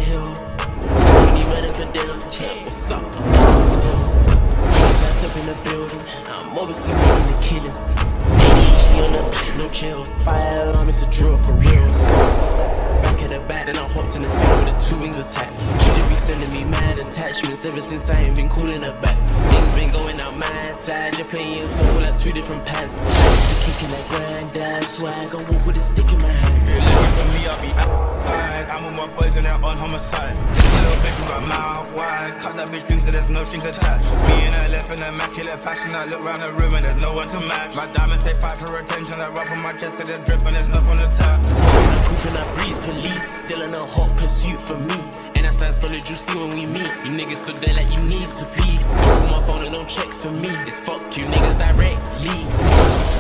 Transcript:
hill. Somebody ready for dinner. Yeah, what's up? As I step in the building, I'm overseeing the killing. ADHD on the back, no chill. Fire alarm, it's a drill for real. Back at the back, then I hopped in the field with the 2 wings attack. Should be sending me mad attachments ever since I ain't been cool in the back. Things been going out my side, you're playing yourself with like 2 different pads. Kicking that granddad swag, I walk with a stick in my hand. If you're looking for me, I'll be outside. I'm with my boys and they're on homicide. This little bitch with my mouth wide. Cut that bitch loose so there's no strings attached. Me and her left in immaculate fashion. I look round the room and there's no one to match. My diamonds say fight for attention. I rub on my chest to the drip and there's nothing on the tap. In the coupe and I breeze, police still in a hot pursuit for me. And I stand solid, you see when we meet. You niggas stood there like you need to pee. Don't call my phone and don't check for me. It's fuck you niggas directly.